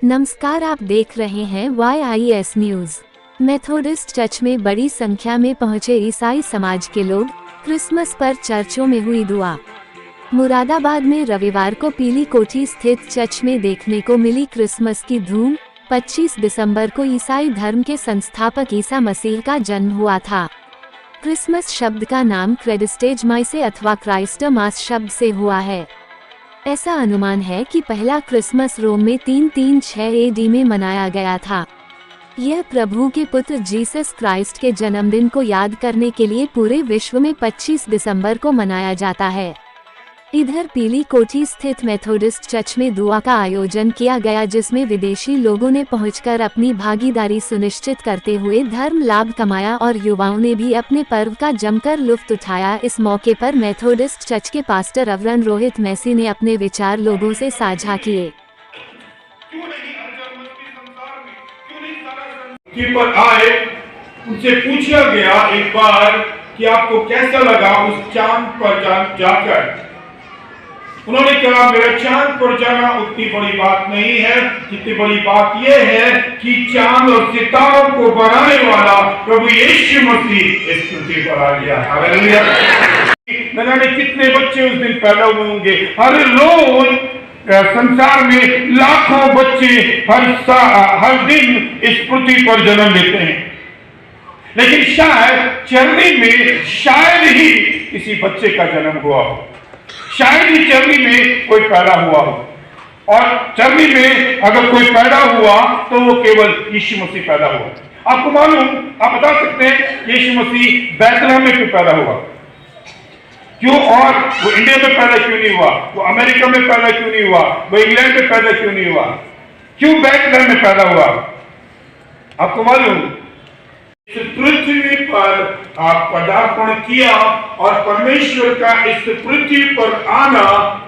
नमस्कार, आप देख रहे हैं YIS न्यूज। मेथोडिस्ट चर्च में बड़ी संख्या में पहुंचे ईसाई समाज के लोग। क्रिसमस पर चर्चों में हुई दुआ। मुरादाबाद में रविवार को पीली कोठी स्थित चर्च में देखने को मिली क्रिसमस की धूम। 25 दिसंबर को ईसाई धर्म के संस्थापक ईसा मसीह का जन्म हुआ था। क्रिसमस शब्द का नाम क्रेडिस्टेज माइसे अथवा क्राइस्टमास शब्द से हुआ है। ऐसा अनुमान है कि पहला क्रिसमस रोम में 336 AD में मनाया गया था। यह प्रभु के पुत्र जीसस क्राइस्ट के जन्मदिन को याद करने के लिए पूरे विश्व में 25 दिसंबर को मनाया जाता है। इधर पीली कोठी स्थित मेथोडिस्ट चर्च में दुआ का आयोजन किया गया, जिसमें विदेशी लोगों ने पहुंचकर अपनी भागीदारी सुनिश्चित करते हुए धर्म लाभ कमाया और युवाओं ने भी अपने पर्व का जमकर लुत्फ उठाया। इस मौके पर मेथोडिस्ट चर्च के पास्टर रेवरेंड रोहित मैसी ने अपने विचार लोगों से साझा किए। पर आए, उनसे पूछा गया एक बार कि आपको कैसा लगा उस चांद पर जाकर। उन्होंने कहा, मेरा चांद पर जाना उतनी बड़ी बात नहीं है, जितनी बड़ी बात यह है कि चांद और सितारों को बनाने वाला प्रभु यीशु मसीह इस पृथ्वी पर आ गया। हालेलुया। न जाने कितने बच्चे उस दिन पैदा हुए होंगे। हर रोज संसार में लाखों बच्चे हर दिन इस पृथ्वी पर जन्म लेते हैं, लेकिन शायद चरनी में शायद ही किसी बच्चे का जन्म हुआ हो। शायद ही चरनी में कोई पैदा हुआ हो, और चरनी में अगर कोई पैदा हुआ तो वो केवल यीशु मसीह पैदा हुआ। आपको मालूम, आप बता सकते हैं यीशु मसीह बैतलहम में क्यों पैदा हुआ? क्यों? और वो इंडिया में पैदा क्यों नहीं हुआ? वो अमेरिका में पैदा क्यों नहीं हुआ? वो इंग्लैंड में पैदा क्यों नहीं हुआ? क्यों बैतलहम में पैदा हुआ? आपको मालूम, इस पृथ्वी पर पदार्पण किया, और परमेश्वर का इस पृथ्वी पर आना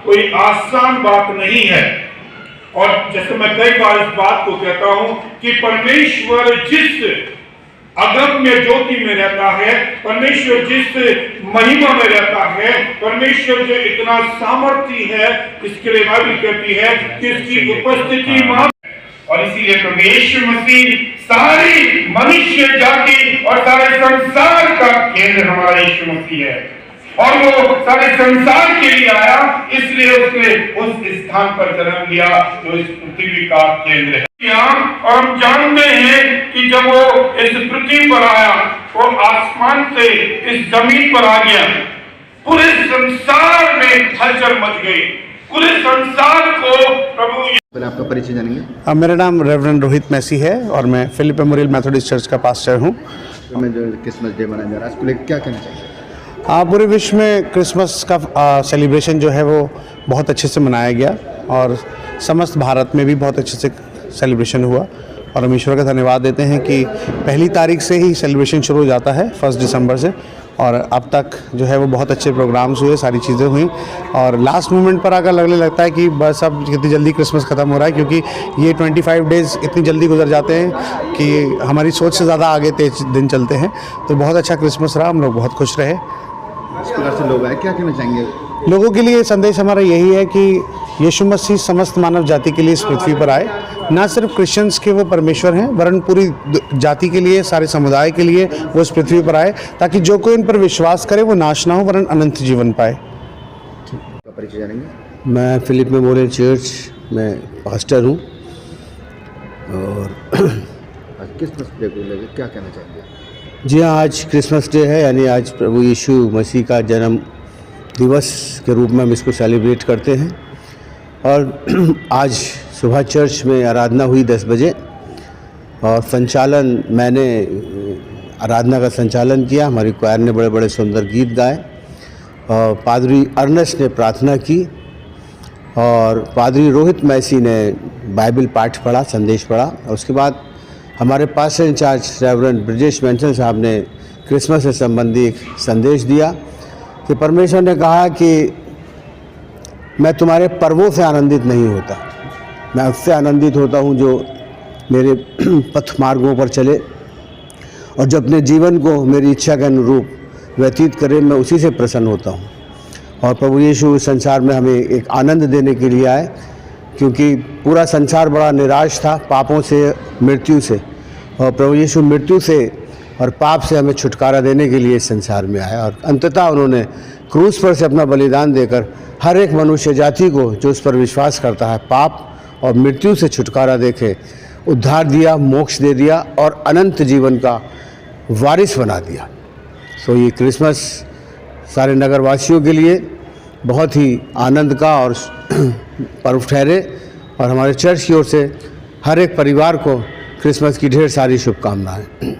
कोई आसान बात नहीं है। और जैसे मैं कई बार इस बात को कहता हूं कि परमेश्वर जिस अगम्य ज्योति में रहता है, परमेश्वर जिस महिमा में रहता है, परमेश्वर जो इतना सामर्थ्य है, इसके लिए बाइबल कहती है कि इसकी उपस्थिति मात्र। और इसीलिए प्रभु यीशु मसीह सारी मनुष्य जाति और सारे संसार का केंद्र हमारा यीशु मसीह है, और वो सारे संसार के लिए आया, इसलिए उसने उस स्थान पर जन्म लिया जो इस पृथ्वी का केंद्र है। और हम जानते हैं कि जब वो इस पृथ्वी पर आया, वो आसमान से इस जमीन पर आ गया, पूरे संसार में हलचल मच गई। पूरे संसार को प्रभु। आपका परिचय जानेंगे? मेरा नाम रेवरेंड रोहित मैसी है और मैं फिलिप मेमोरियल मेथोडिस्ट चर्च का पास्टर हूँ। मैं जो क्रिसमस डे मनाया जा रहा है, इसको लेकर क्या कहना चाहिए? पूरे विश्व में क्रिसमस का सेलिब्रेशन जो है वो बहुत अच्छे से मनाया गया, और समस्त भारत में भी बहुत अच्छे से सेलिब्रेशन हुआ। और हम ईश्वर का धन्यवाद देते हैं कि पहली तारीख से ही सेलिब्रेशन शुरू हो जाता है, 1 दिसंबर से, और अब तक जो है वो बहुत अच्छे प्रोग्राम्स हुए, सारी चीज़ें हुई। और लास्ट मोमेंट पर आकर लगने लगता है कि बस अब कितनी जल्दी क्रिसमस ख़त्म हो रहा है, क्योंकि ये 25 डेज़ इतनी जल्दी गुजर जाते हैं कि हमारी सोच से ज़्यादा आगे तेज दिन चलते हैं। तो बहुत अच्छा क्रिसमस रहा, हम लोग बहुत खुश रहे। इस प्रकार से लोग आए, क्या कहना चाहेंगे? लोगों के लिए संदेश हमारा यही है कि यीशु मसीह समस्त मानव जाति के लिए इस पृथ्वी पर आए। ना सिर्फ क्रिश्चियंस के वो परमेश्वर हैं, वरन पूरी जाति के लिए, सारे समुदाय के लिए वो इस पृथ्वी पर आए, ताकि जो कोई उन पर विश्वास करे वो नाश ना हो, वरन अनंत जीवन पाए। परिचय जानेंगे? मैं फिलिप मेमोरियल चर्च में पास्टर हूँ। और क्रिसमस डे को लेकर क्या कहना चाहेंगे? जी हाँ, आज क्रिसमस डे है, यानी आज प्रभु यीशु मसीह का जन्म दिवस के रूप में हम इसको सेलिब्रेट करते हैं। और आज सुबह चर्च में आराधना हुई 10 बजे, और संचालन मैंने आराधना का संचालन किया। हमारी क्वायर ने बड़े बड़े सुंदर गीत गाए, और पादरी अर्नेस्ट ने प्रार्थना की, और पादरी रोहित मैसी ने बाइबल पाठ पढ़ा, संदेश पढ़ा। और उसके बाद हमारे pastor in-charge reverend Brijesh Menson साहब ने क्रिसमस से संबंधी एक संदेश दिया कि परमेश्वर ने कहा कि मैं तुम्हारे पर्वों से आनंदित नहीं होता, मैं उससे आनंदित होता हूँ जो मेरे पथ मार्गों पर चले, और जो अपने जीवन को मेरी इच्छा के अनुरूप व्यतीत करे, मैं उसी से प्रसन्न होता हूँ। और प्रभु यीशु संसार में हमें एक आनंद देने के लिए आए, क्योंकि पूरा संसार बड़ा निराश था पापों से, मृत्यु से, और प्रभु यीशु मृत्यु से और पाप से हमें छुटकारा देने के लिए इस संसार में आया, और अंततः उन्होंने क्रूस पर से अपना बलिदान देकर हर एक मनुष्य जाति को जो उस पर विश्वास करता है पाप और मृत्यु से छुटकारा देके उद्धार दिया, मोक्ष दे दिया और अनंत जीवन का वारिस बना दिया। तो ये क्रिसमस सारे नगरवासियों के लिए बहुत ही आनंद का और पर्व ठहरे, और हमारे चर्च की ओर से हर एक परिवार को क्रिसमस की ढेर सारी शुभकामनाएं।